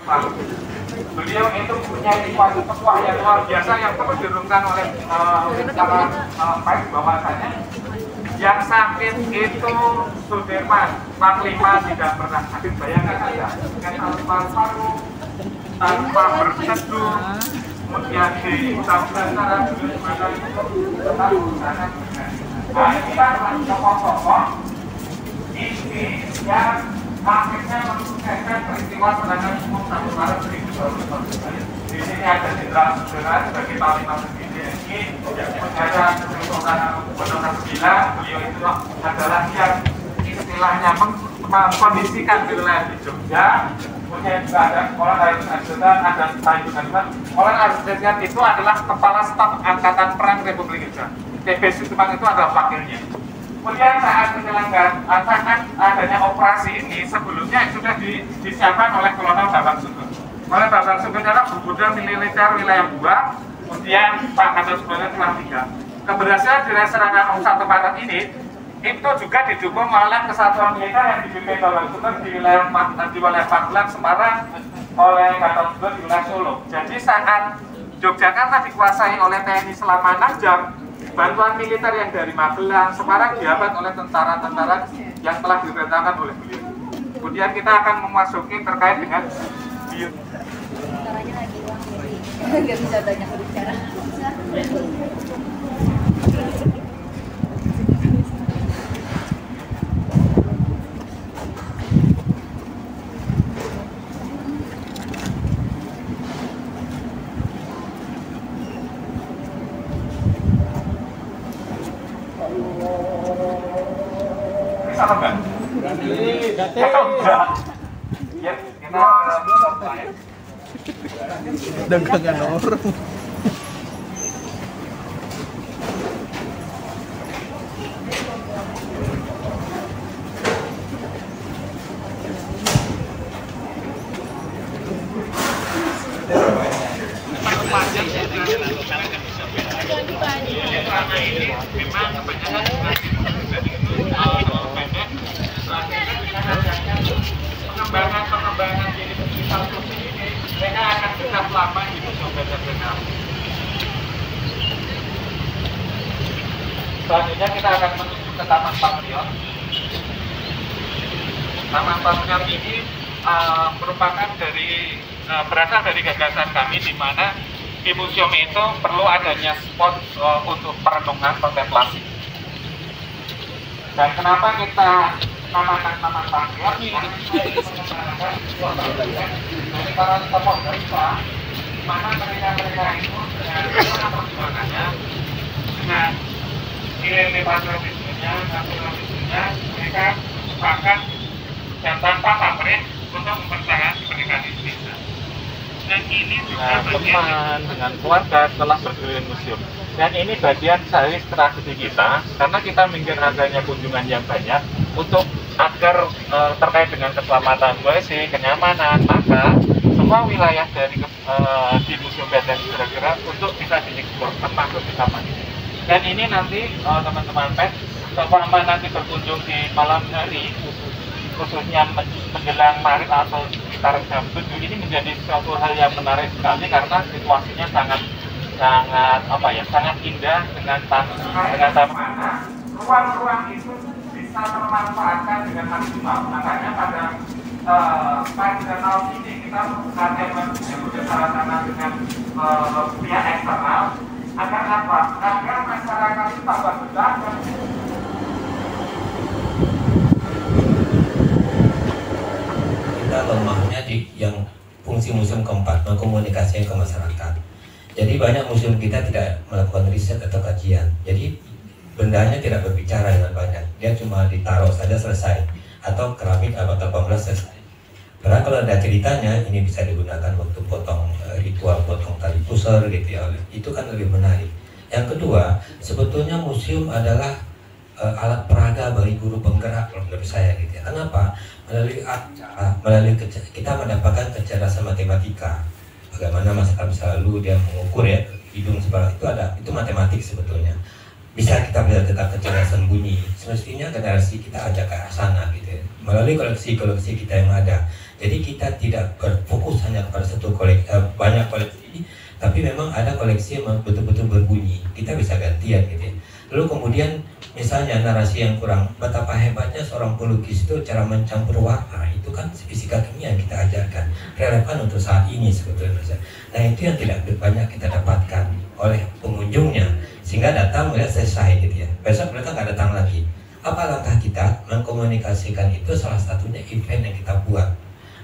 lalu. Beliau itu punya suatu petuah yang luar biasa yang perlu dirungkan oleh para baik bahwasanya yang sakit itu Sudirman, Panglima tidak pernah sakit. Bayangkan saja, tanpa paru, tanpa berteduh, kemudian di undang-undang bagaimana tetap menggunakan. Nah, ini adalah tokoh-tokoh ini yang akhirnya mensukseskan peristiwa serangan umum 1 Maret 1949. Di sini ada Jenderal Sudirman sebagai Panglima TNI, ada Sultan Hamengkubuwono IX. Beliau itu adalah yang istilahnya mengkondisikan wilayah di Jogja. Kemudian juga ada Kolonel Harun Al-Jatan, ada Tayyib Al-Jatan. Kolonel Al-Jatan itu adalah kepala staf Angkatan Perang Republik Indonesia. TB Sudirman itu adalah wakilnya. Kemudian saat penyelenggaraan, saat adanya operasi ini sebelumnya sudah disiapkan oleh Kolonel Bambang Sugeng. Kolonel Bambang Sugeng adalah gubernur militer wilayah 2, kemudian Pak Gatot Subroto kelas 3. Keberhasilan dari serangan 1 Maret ini itu juga didukung oleh kesatuan militer yang dipimpin Bambang Sugeng di wilayah Magelang, Semarang, oleh Gatot Subroto di wilayah Solo. Jadi saat Yogyakarta dikuasai oleh TNI selama 6 jam, bantuan militer yang dari Magelang, Semarang dihambat oleh tentara-tentara yang telah diperintahkan oleh beliau. Kemudian kita akan memasuki terkait dengan Tentaranya lagi uang jadi nggak bisa banyak berbicara. sama enggak? Enggak. Ya, kita dagangan orang. memang kebanyakan pengembangan jadi digital ini mereka akan tetap lama di museum benar-benar. Selanjutnya kita akan menuju ke Taman Patriot. Taman Patriot ini merupakan berasal dari gagasan kami di mana di museum itu perlu adanya spot untuk perenungan kontemplasi. Dan kenapa kita namakan Taman Patriot? Dari para tokoh bangsa, di mana mereka itu dengan perjuangannya, dengan nilai patriotismenya, nasionalismenya, mereka sepakat dan tanpa pamrih untuk mempertahankan kemerdekaan Indonesia. Dan ini juga teman dengan keluarga telah berkeliling museum. Dan ini bagian dari strategi kita, karena kita menginginkan adanya kunjungan yang banyak untuk agar terkait dengan keselamatan WC, kenyamanan, maka semua wilayah dari di Museum Benteng kira-kira untuk bisa dieksplor termasuk di taman ini. Dan ini nanti teman-teman PES, selama nanti berkunjung di malam hari, khususnya menjelang maghrib atau sekitar jam 7, ini menjadi suatu hal yang menarik sekali karena situasinya sangat indah dengan taman. Ruang-ruang itu bisa termanfaatkan dengan maksimal. Makanya pada tahun ini kita bekerja sama dengan pihak eksternal agar apa? Agar masyarakat itu tambah besar dan kita lemahnya di yang fungsi museum keempat, mengkomunikasikan ke masyarakat. Jadi banyak museum kita tidak melakukan riset atau kajian. Jadi bendanya tidak berbicara dengan banyak. Dia cuma ditaruh saja selesai. Atau keramik abad 18 selesai. Karena kalau ada ceritanya, ini bisa digunakan waktu potong ritual potong tali pusar gitu ya. Itu kan lebih menarik. Yang kedua, sebetulnya museum adalah alat peraga bagi guru penggerak menurut saya gitu ya. Kenapa? Melalui kita mendapatkan kecerdasan matematika. Bagaimana masyarakat bisa lalu dia mengukur ya hidung sebelah itu matematik sebetulnya. Bisa kita belajar tentang kecerdasan bunyi. Semestinya generasi kita ajak ke sana gitu ya. Melalui koleksi kita yang ada. Jadi kita tidak berfokus hanya pada satu koleksi, banyak koleksi, tapi memang ada koleksi yang betul-betul berbunyi. Kita bisa gantian gitu ya. Lalu kemudian misalnya narasi yang kurang, betapa hebatnya seorang pelukis itu cara mencampur warna, itu kan fisika kimia yang kita ajarkan, relevan untuk saat ini sebetulnya. Nah itu yang tidak banyak kita dapatkan oleh pengunjungnya, sehingga datang melihat selesai gitu ya. Besok mereka nggak datang lagi. Apa langkah kita mengkomunikasikan itu? Salah satunya event yang kita buat,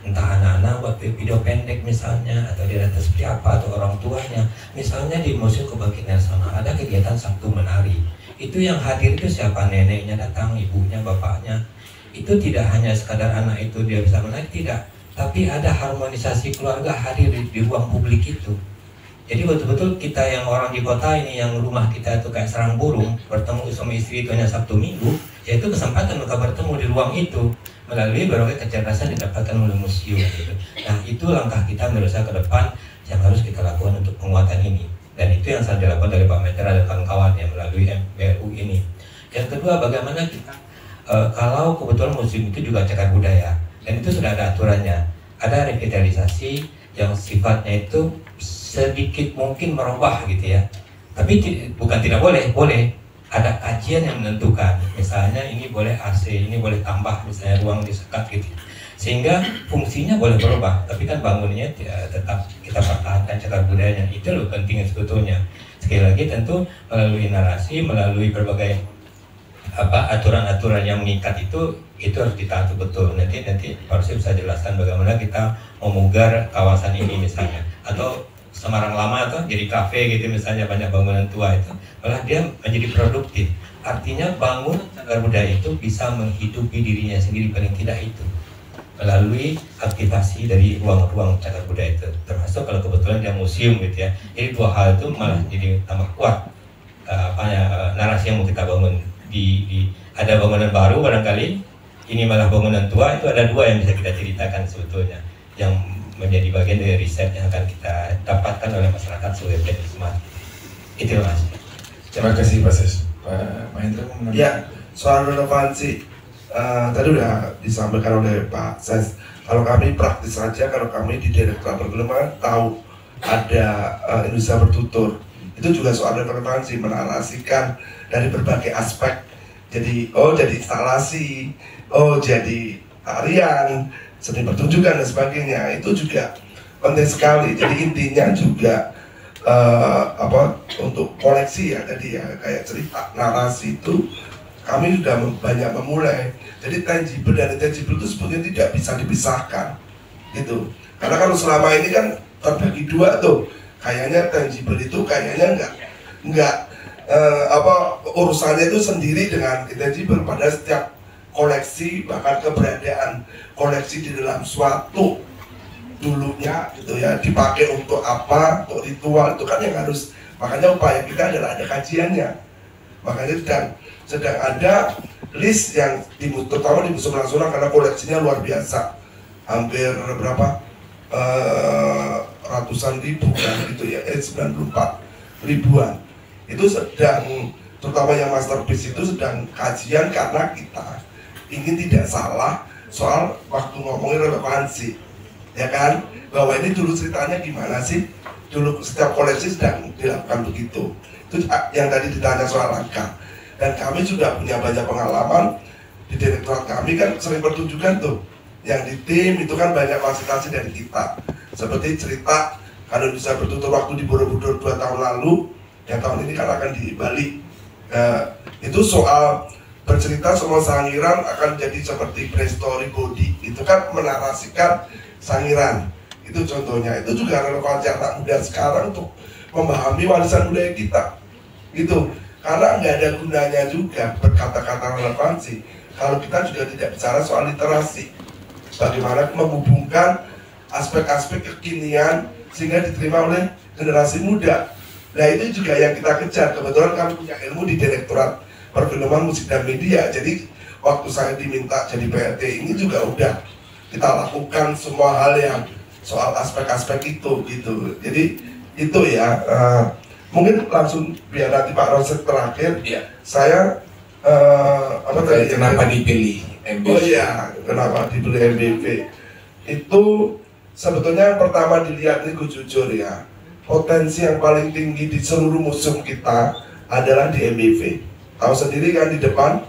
entah anak-anak buat video pendek misalnya, atau dia datang seperti apa, atau orang tuanya. Misalnya di Museum Kebangkitan Nasional ada kegiatan Sabtu Menari. Itu yang hadir itu siapa? Neneknya datang, ibunya, bapaknya. Itu tidak hanya sekadar anak itu dia bisa menari, tidak. Tapi ada harmonisasi keluarga hadir di ruang publik itu. Jadi betul-betul kita yang orang di kota ini, yang rumah kita itu kayak sarang burung, bertemu sama istri itu hanya Sabtu Minggu, yaitu kesempatan mereka bertemu di ruang itu melalui berbagai kecerdasan didapatkan oleh museum gitu. Nah itu langkah kita menurut saya ke depan yang harus kita lakukan untuk penguatan ini. Dan itu yang saya dilakukan dari Pak Metra dan kawan-kawan yang melalui MBRU ini. Yang kedua, bagaimana kita kalau kebetulan museum itu juga cagar budaya, dan itu sudah ada aturannya, ada revitalisasi yang sifatnya itu sedikit mungkin merubah gitu ya. Tapi bukan tidak boleh, boleh. Ada kajian yang menentukan, misalnya ini boleh AC, ini boleh tambah misalnya ruang disekat gitu. Sehingga fungsinya boleh berubah, tapi kan bangunnya tetap kita pertahankan cagar budayanya. Itu loh pentingnya sebetulnya. Sekali lagi tentu melalui narasi, melalui berbagai aturan-aturan yang mengikat itu harus ditaati betul. Nanti Pak Rusif bisa jelaskan bagaimana kita memugar kawasan ini misalnya, atau Semarang Lama atau jadi kafe gitu misalnya, banyak bangunan tua itu, malah dia menjadi produktif. Artinya bangun cagar budaya itu bisa menghidupi dirinya sendiri, paling tidak itu melalui aktivasi dari ruang-ruang cagar budaya itu, termasuk kalau kebetulan dia museum gitu ya. Jadi dua hal itu malah jadi tambah kuat narasi yang mau kita bangun. Ada bangunan baru barangkali, ini malah bangunan tua, itu ada dua yang bisa kita ceritakan sebetulnya, yang menjadi bagian dari riset yang akan kita dapatkan oleh masyarakat sebagai benchmark. Itu Mas. Terima kasih Pak Ses. Pak Hendra mau menambahkan? Ya, soal relevansi tadi udah disampaikan oleh Pak Ses. Kalau kami praktis saja, kalau kami di Direktorat Perfilman tahu ada Indonesia Bertutur, itu juga soal relevansi, menarasikan dari berbagai aspek. Jadi jadi instalasi, jadi tarian, seni pertunjukan dan sebagainya, itu juga penting sekali. Jadi intinya juga untuk koleksi ya tadi ya, kayak cerita narasi itu kami sudah banyak memulai. Jadi tangible dan intangible itu sebetulnya tidak bisa dipisahkan gitu. Karena kalau selama ini kan terbagi dua tuh, kayaknya tangible itu kayaknya enggak urusannya itu sendiri dengan intangible. Pada setiap koleksi, bahkan keberadaan koleksi di dalam suatu dulunya gitu ya, dipakai untuk apa, untuk ritual, itu kan yang harus, makanya upaya kita adalah ada kajiannya. Makanya sedang ada list yang terutama di Museum Nasional, karena koleksinya luar biasa, hampir berapa ratusan ribu kan gitu ya, 94 ribuan. Itu sedang, terutama yang masterpiece itu sedang kajian, karena kita ingin tidak salah soal waktu ngomongin relevansi, ya kan, bahwa ini dulu ceritanya gimana sih, dulu setiap koleksi sedang dilakukan begitu. Itu yang tadi ditanya soal langkah. Dan kami sudah punya banyak pengalaman di direktorat kami, kan sering pertunjukan tuh, yang di tim itu kan banyak fasilitasi dari kita, seperti cerita kalau bisa bertutur waktu di Borobudur 2 tahun lalu, yang tahun ini kan akan di Bali. Itu soal bercerita semua Sangiran akan jadi seperti prehistory body, itu kan menarasikan Sangiran. Itu contohnya, itu juga relevansi anak muda sekarang untuk memahami warisan budaya kita gitu. Karena nggak ada gunanya juga berkata-kata relevansi kalau kita juga tidak bicara soal literasi, bagaimana menghubungkan aspek-aspek kekinian sehingga diterima oleh generasi muda. Nah itu juga yang kita kejar. Kebetulan kami punya ilmu di Direktorat Perfilman, Musik dan Media. Jadi waktu saya diminta jadi PRT ini juga udah kita lakukan semua hal yang soal aspek-aspek itu gitu. Jadi itu ya, mungkin langsung biar nanti Pak Roset terakhir. Ya. Saya kenapa dipilih MBV? Oh iya, kenapa dipilih MBV? itu sebetulnya yang pertama dilihat ini gue jujur ya, potensi yang paling tinggi di seluruh museum kita adalah di MIV. Tahu sendiri kan di depan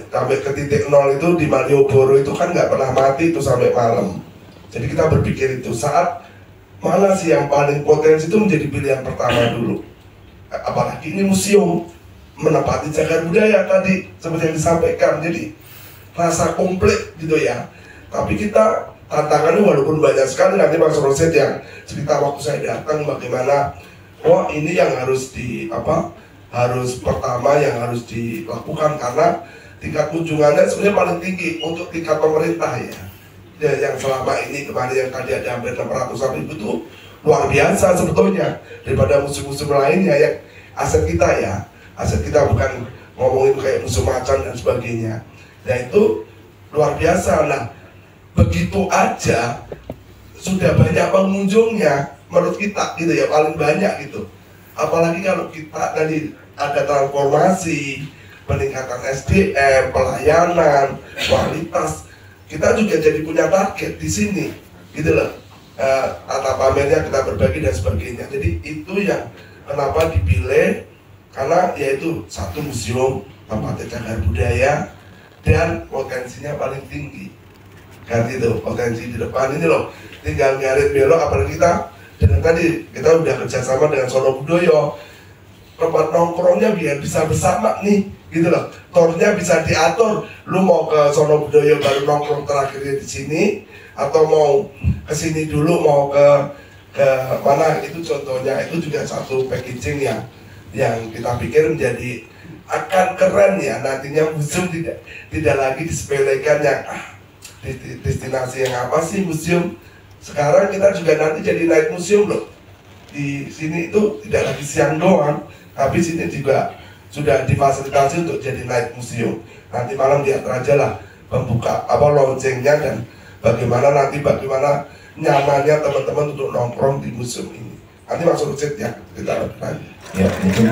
sampai ke titik nol itu di Malioboro itu kan nggak pernah mati itu sampai malam. Jadi kita berpikir itu saat mana sih yang paling potensi itu menjadi pilihan pertama dulu. Apalagi ini museum menempati cagar budaya tadi seperti yang disampaikan, jadi rasa komplit gitu ya. Tapi kita tantangannya walaupun banyak sekali, nanti Mas Roset yang cerita waktu saya datang bagaimana, wah ini yang harus harus pertama yang harus dilakukan karena tingkat kunjungannya sebenarnya paling tinggi untuk tingkat pemerintah ya. Yang selama ini kemarin yang tadi ada hampir 600.000 itu luar biasa sebetulnya daripada museum-museum lainnya yang aset kita ya. Aset kita bukan ngomongin kayak museum macan dan sebagainya. Nah itu luar biasa. Nah begitu aja sudah banyak pengunjungnya menurut kita gitu ya, paling banyak gitu. Apalagi kalau kita tadi ada transformasi, peningkatan SDM, pelayanan, kualitas, kita juga jadi punya target di sini gitu loh. Tata pamernya kita berbagi dan sebagainya. Jadi itu yang kenapa dipilih, karena yaitu satu museum tempatnya cagar budaya dan potensinya paling tinggi. Kan itu potensi di depan ini loh, tinggal ngarit belok. Apalagi kita dengan tadi kita udah kerjasama dengan Sono Budoyo, tempat nongkrongnya biar bisa bersama nih gitu loh. Tornya bisa diatur, lu mau ke Sono Budoyo baru nongkrong terakhirnya di sini, atau mau ke sini dulu mau ke mana, itu contohnya. Itu juga satu packaging yang kita pikir menjadi akan keren ya. Nantinya museum tidak lagi disepelekan yang destinasi yang apa sih museum. Sekarang kita juga nanti jadi night museum loh. Di sini itu tidak lagi siang doang, tapi sini juga sudah difasilitasi untuk jadi night museum. Nanti malam diatur aja lah pembuka launchingnya dan bagaimana nyamannya teman-teman untuk nongkrong di museum ini. Nanti masuk chat ya kita lebih lanjut. Ya, mungkin